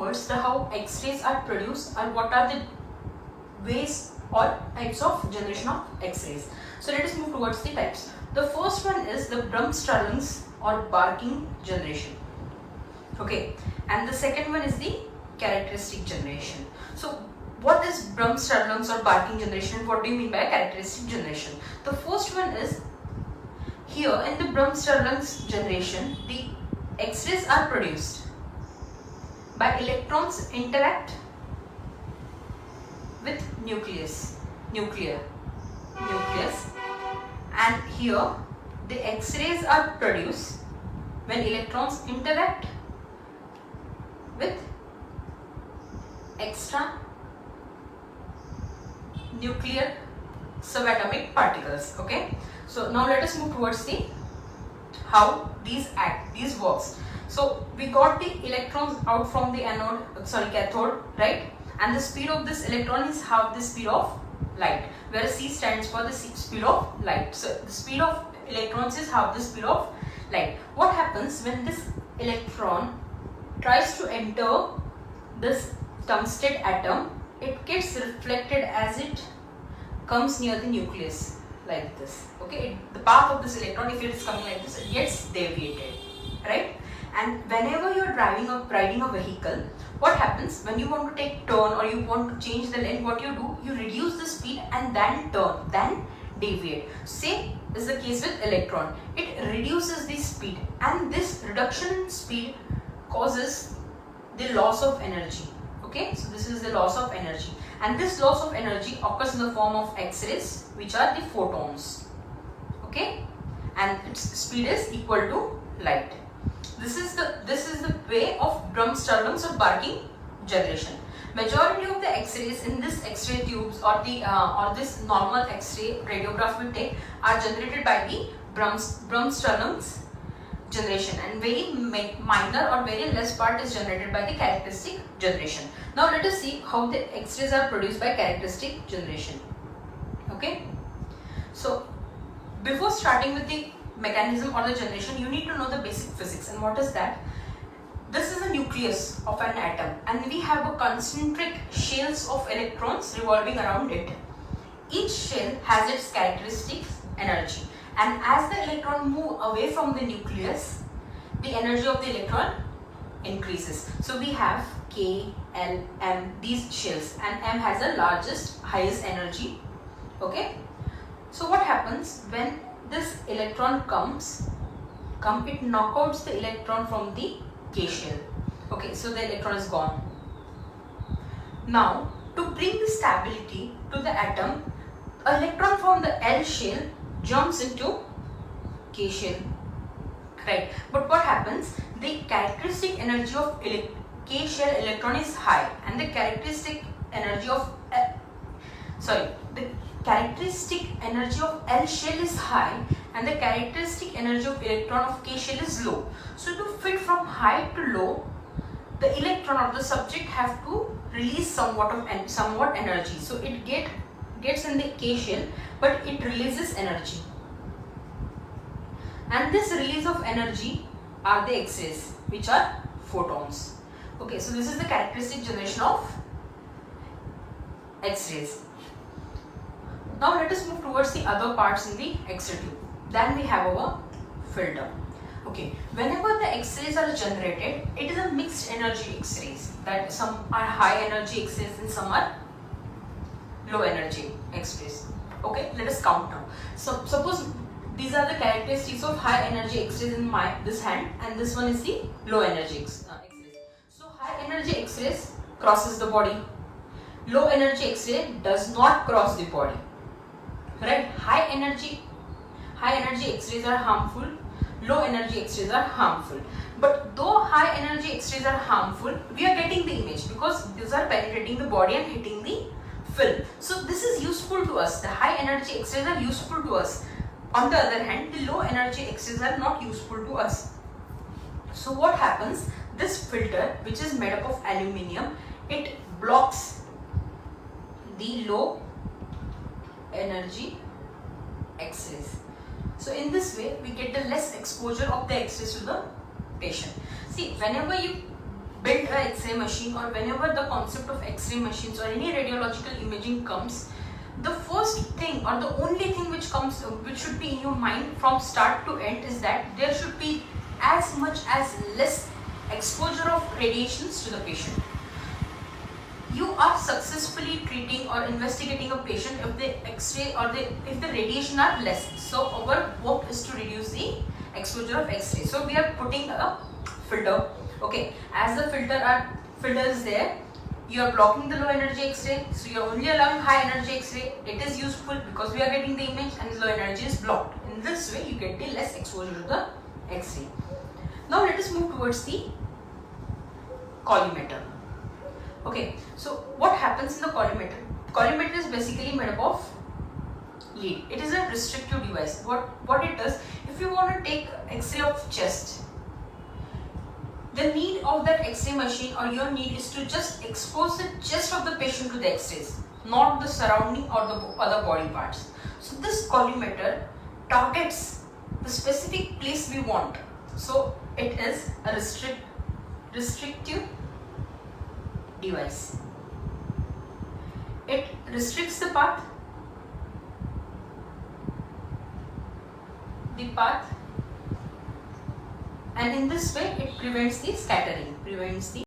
towards the how X-rays are produced or what are the ways or types of generation of X-rays. So let us move towards the types. The first one is the Bremsstrahlungs or barking generation. Okay, and the second one is the characteristic generation. So what is Bremsstrahlungs or barking generation and what do you mean by characteristic generation? The first one is here in the Bremsstrahlungs generation, the X-rays are produced by electrons interact with nucleus, and here the X-rays are produced when electrons interact with extra nuclear subatomic particles. Okay, so now let us move towards the how these works. So we got the electrons out from the cathode, right? And the speed of this electron is half the speed of light, where C stands for the speed of light. So the speed of electrons is half the speed of light. What happens when this electron tries to enter this tungsten atom? It gets reflected as it comes near the nucleus like this. Okay, the path of this electron, if it is coming like this, it gets deviated, right? And whenever you are riding a vehicle, what happens when you want to take turn or you want to change the lane? What you do, you reduce the speed and then turn, then deviate. Same is the case with electron. It reduces the speed, and this reduction in speed causes the loss of energy. Okay, so this is the loss of energy, and this loss of energy occurs in the form of X-rays, which are the photons. Okay, and its speed is equal to light. This is the way of Bremsstrahlungs or barking generation. Majority of the X-rays in this X-ray tubes or this normal X-ray radiograph we take are generated by the Bremsstrahlungs generation, and very minor or very less part is generated by the characteristic generation. Now let us see how the X-rays are produced by characteristic generation. Okay, so before starting with the mechanism or the generation, you need to know the basic physics. And what is that? This is a nucleus of an atom, and we have a concentric shells of electrons revolving around it. Each shell has its characteristic energy, and as the electron move away from the nucleus, the energy of the electron increases. So we have K, L, M, these shells, and M has the highest energy. Okay, so what happens when this electron it knockouts the electron from the K shell. Okay, so the electron is gone. Now to bring the stability to the atom, electron from the L shell jumps into K shell, right? But what happens? The characteristic energy of K shell electron is high, and the characteristic energy of L shell is high, and the characteristic energy of electron of K shell is low. So to fit from high to low, the electron or the subject have to release somewhat energy. So it gets in the K shell, but it releases energy, and this release of energy are the X-rays, which are photons. Okay, so this is the characteristic generation of X-rays. Now let us move towards the other parts in the X-ray tube. Then we have our filter. Okay, whenever the X-rays are generated, it is a mixed energy X-rays. That some are high energy X-rays and some are low energy X-rays. Okay, let us count now. So suppose these are the characteristics of high energy X-rays in this hand, and this one is the low energy X-rays. So high energy X-rays crosses the body. Low energy X-ray does not cross the body. Right? High energy X-rays are harmful, low energy X-rays are harmful. But though high energy X-rays are harmful, we are getting the image because these are penetrating the body and hitting the film. So this is useful to us. The high energy X-rays are useful to us. On the other hand, the low energy X-rays are not useful to us. So what happens? This filter, which is made up of aluminium, it blocks the low energy X-rays. So in this way, we get the less exposure of the X-rays to the patient. See, whenever you build a X-ray machine, or whenever the concept of X-ray machines or any radiological imaging comes, the first thing or the only thing which should be in your mind from start to end is that there should be as much as less exposure of radiations to the patient. You are successfully treating or investigating a patient if the X-ray or if the radiation are less. So our work is to reduce the exposure of X-ray. So we are putting a filter. Okay, as the filter is there, you are blocking the low energy X-ray, so you are only allowing high energy X-ray. It is useful because we are getting the image and low energy is blocked. In this way you get the less exposure to the X-ray. Now let us move towards the collimator. Okay, so what happens in the collimator? Collimator is basically made up of lead. It is a restrictive device. What it does, if you want to take X-ray of chest, the need of that X-ray machine or your need is to just expose the chest of the patient to the X-rays, not the surrounding or the other body parts. So this collimator targets the specific place we want. So it is a restrictive device. It restricts the path, and in this way it prevents the scattering, prevents the